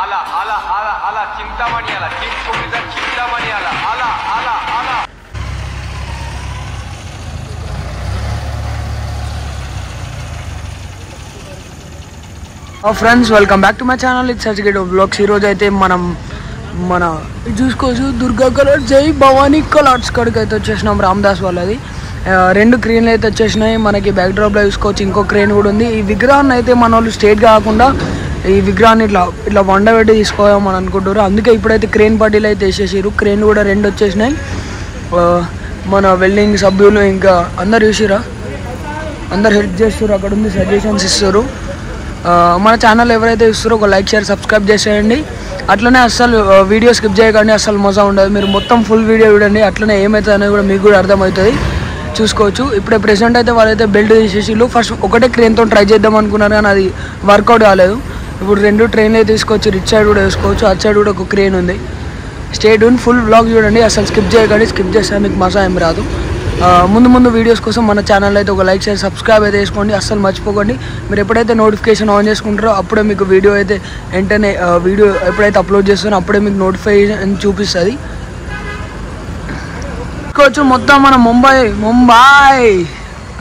అలా అలా అలా అలా చింతమణి అలా చింత చింతమణి అలా అలా అలా అలా. Friends welcome back to my channel. It's సర్జికేట్ వ్లాగ్స్. ఈరోజు అయితే మనం మన చూసుకోవచ్చు దుర్గా కలర్ జై భవానీ కలర్స్ కాడికి అయితే వచ్చేసినాం. రామ్దాస్ వాళ్ళది 2 క్రేన్లు అయితే వచ్చేసినాయి. మనకి బ్యాక్ డ్రాప్లో చూసుకోవచ్చు ఇంకో క్రేన్ కూడా ఉంది. ఈ విగ్రహాన్ని అయితే మన వాళ్ళు స్ట్రేట్ కాకుండా ఈ విగ్రహాన్ని ఇట్లా వండబెట్టి తీసుకోవాలని అనుకుంటారు. అందుకే ఇప్పుడైతే క్రేన్ పార్టీలు అయితే వేసేసారు. క్రేన్లు కూడా 2 వచ్చేసినాయి. మన వెల్డింగ్ సభ్యులు ఇంకా అందరు చూసిరా, అందరు హెల్ప్ చేస్తారు. అక్కడ ఉంది సజెషన్స్ ఇస్తారు. మన ఛానల్ ఎవరైతే ఇస్తారో ఒక లైక్ షేర్ సబ్స్క్రైబ్ చేసేయండి. అట్లనే అస్సలు వీడియో స్కిప్ చేయకండి, అస్సలు మజా ఉండదు. మీరు మొత్తం ఫుల్ వీడియో చూడండి. అట్లనే ఏమవుతుంది అనేది కూడా మీకు కూడా అర్థమవుతుంది. చూసుకోవచ్చు. ఇప్పుడే ప్రెసెంట్ అయితే వాళ్ళైతే బెల్ట్ తీసేసిళ్ళు. ఫస్ట్ ఒకటే క్రేన్తో ట్రై చేద్దాం అనుకున్నారు కానీ అది వర్కౌట్ కాలేదు. ఇప్పుడు 2 ట్రైన్లు అయితే తీసుకోవచ్చు. ఇటు సైడ్ కూడా వేసుకోవచ్చు, అటు సైడ్ కూడా ఒక క్రేన్ ఉంది. స్టే ట్యూన్, ఫుల్ వ్లాగ్ చూడండి, అసలు స్కిప్ చేయకండి. స్కిప్ చేస్తే మీకు మజా ఏం రాదు. ముందు వీడియోస్ కోసం మన ఛానల్ అయితే ఒక లైక్ షేర్ సబ్స్క్రైబ్ అయితే చేసుకోండి. అస్సలు మర్చిపోకండి. మీరు ఎప్పుడైతే నోటిఫికేషన్ ఆన్ చేసుకుంటారో అప్పుడే మీకు వీడియో అయితే వెంటనే వీడియో ఎప్పుడైతే అప్లోడ్ చేస్తారో అప్పుడే మీకు నోటిఫికేషన్ చూపిస్తుంది. చూసుకోవచ్చు మొత్తం మన ముంబై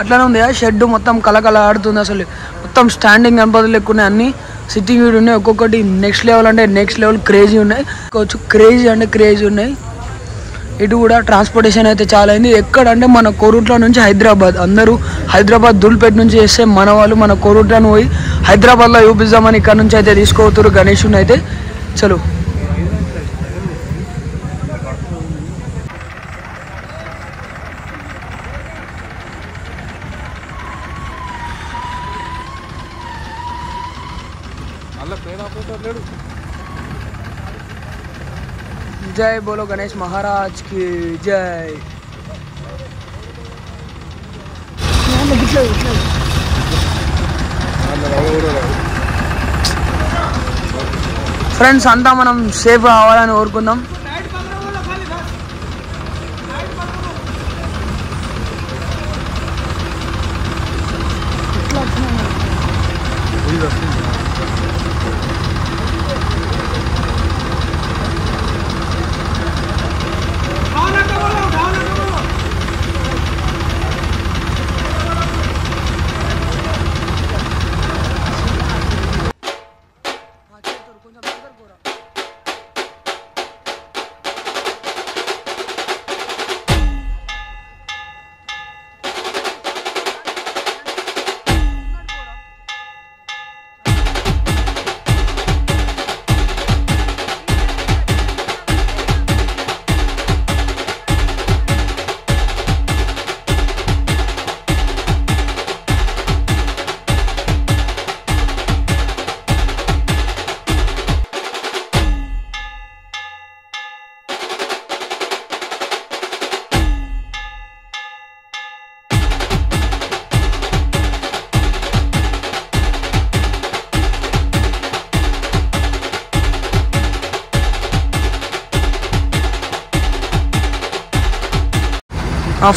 అట్లానే ఉంది. షెడ్ మొత్తం కలకల ఆడుతుంది. అసలు మొత్తం స్టాండింగ్ గణపతులు ఎక్కువ ఉన్నాయి. అన్ని సిట్టింగ్ వీడు ఉన్నాయి. ఒక్కొక్కటి నెక్స్ట్ లెవెల్ అంటే నెక్స్ట్ లెవెల్ క్రేజీ ఉన్నాయి. చూసుకోవచ్చు క్రేజీ అంటే క్రేజీ ఉన్నాయి. ఇటు కూడా ట్రాన్స్పోర్టేషన్ అయితే చాలా అయింది. ఎక్కడంటే మన కోరుట్ల నుంచి హైదరాబాద్, అందరూ హైదరాబాద్ దుల్పేట నుంచి చేస్తే మన వాళ్ళు మన కోరుట్లను పోయి హైదరాబాద్లో చూపిద్దామని ఇక్కడ నుంచి అయితే తీసుకోతున్నారు గణేషుని అయితే. చలో జై బోలో గణేష్ మహారాజ్ కి జై. ఫ్రెండ్స్ అంతా మనం సేఫ్ కావాలని కోరుకుందాం.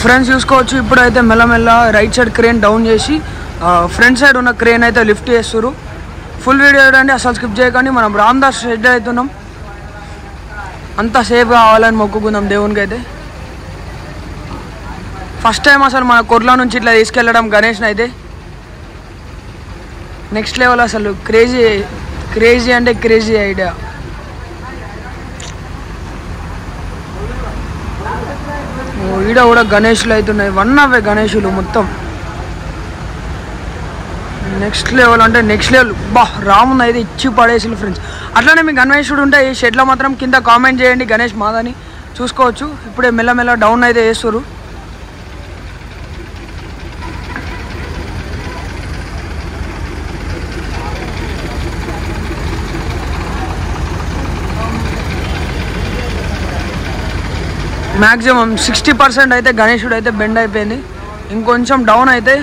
ఫ్రెండ్స్ చూసుకోవచ్చు ఇప్పుడైతే మెల్లమెల్ల రైట్ సైడ్ క్రేన్ డౌన్ చేసి ఫ్రంట్ సైడ్ ఉన్న క్రేన్ అయితే లిఫ్ట్ చేస్తారు. ఫుల్ వీడియో చూడండి, అసలు స్కిప్ చేయకండి. మనం రామ్దాస్ షెడ్ అవుతున్నాం. అంతా సేఫ్ కావాలని మొక్కుకుందాం దేవునికి అయితే. ఫస్ట్ టైం అసలు మన కొర్ల నుంచి ఇట్లా తీసుకెళ్ళడం గణేష్ని అయితే నెక్స్ట్ లెవెల్. అసలు క్రేజీ అంటే క్రేజీ ఐడియా. ఈడ కూడా గణేషులు అవుతున్నాయి. 1 అవే గణేషులు మొత్తం నెక్స్ట్ లెవెల్ అంటే నెక్స్ట్ లెవెల్. రాముని అయితే ఇచ్చి పడేసి ఫ్రెండ్స్. అట్లానే మీకు గణేషుడు ఉంటే ఈ షెడ్లో మాత్రం కింద కామెంట్ చేయండి గణేష్ మాదని. చూసుకోవచ్చు ఇప్పుడే మెల్లమెల్ల డౌన్ అయితే వేస్తారు. మ్యాక్సిమం 60% అయితే గణేషుడు అయితే బెండ్ అయిపోయింది. ఇంకొంచెం డౌన్ అయితే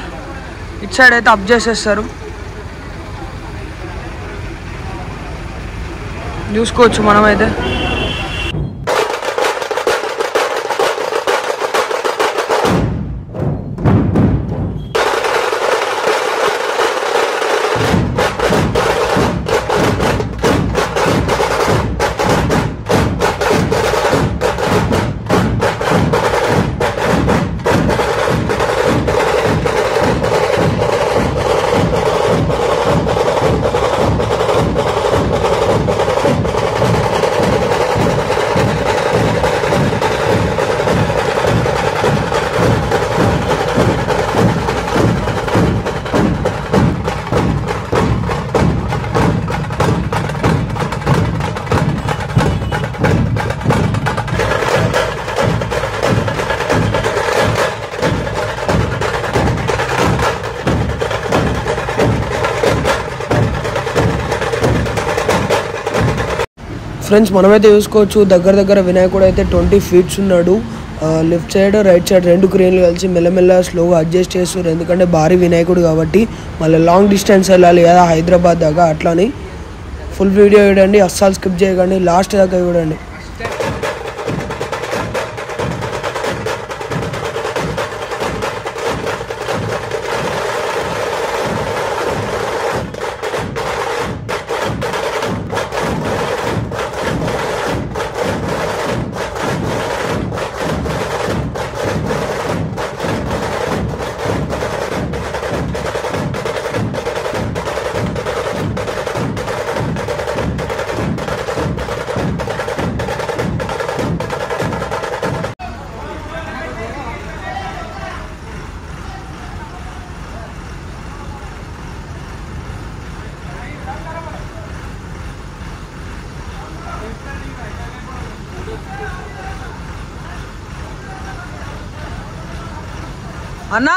ఇటు సైడ్ అయితే అప్ చేసేస్తారు. చూసుకోవచ్చు మనమైతే. ఫ్రెండ్స్ మనమైతే చూసుకోవచ్చు దగ్గర వినాయకుడు అయితే 20 feet ఉన్నాడు. లెఫ్ట్ సైడ్ రైట్ సైడ్ 2 క్రేన్లు కలిసి మెల్లమెల్ల స్లోగా అడ్జస్ట్ చేస్తారు, ఎందుకంటే భారీ వినాయకుడు కాబట్టి మళ్ళీ లాంగ్ డిస్టెన్స్ వెళ్ళాలి కదా హైదరాబాద్ దాకా. అట్లాని ఫుల్ వీడియో చూడండి, అస్సలు స్కిప్ చేయకండి, లాస్ట్ దాకా చూడండి. అన్నా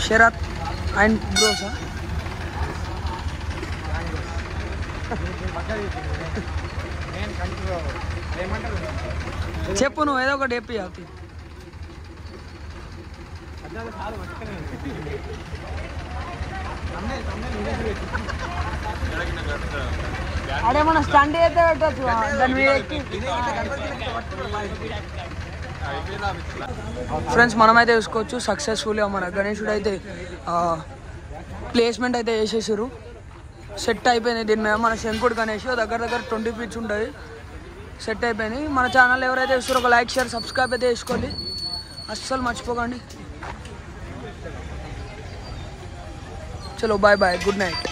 శరత్ అండ్ బ్రోసా చెప్పు, నువ్వు ఏదో ఒకటి చెప్పి అది. అడే మన స్టంట్ అయితే పెట్టచ్చు దాని మీద. ఫ్రెండ్స్ మనమైతే చూసుకోవచ్చు సక్సెస్ఫుల్గా మన గణేశుడు అయితే ప్లేస్మెంట్ అయితే వేసేసారు, సెట్ అయిపోయింది. దీని మీద మన శంకుడు గణేష్ దగ్గర 20 feet ఉంటుంది, సెట్ అయిపోయింది. మన ఛానల్ ఎవరైతే చూస్తారో ఒక లైక్ షేర్ సబ్స్క్రైబ్ అయితే చేసుకోండి, అస్సలు మర్చిపోకండి. చలో బాయ్ బాయ్, గుడ్ నైట్.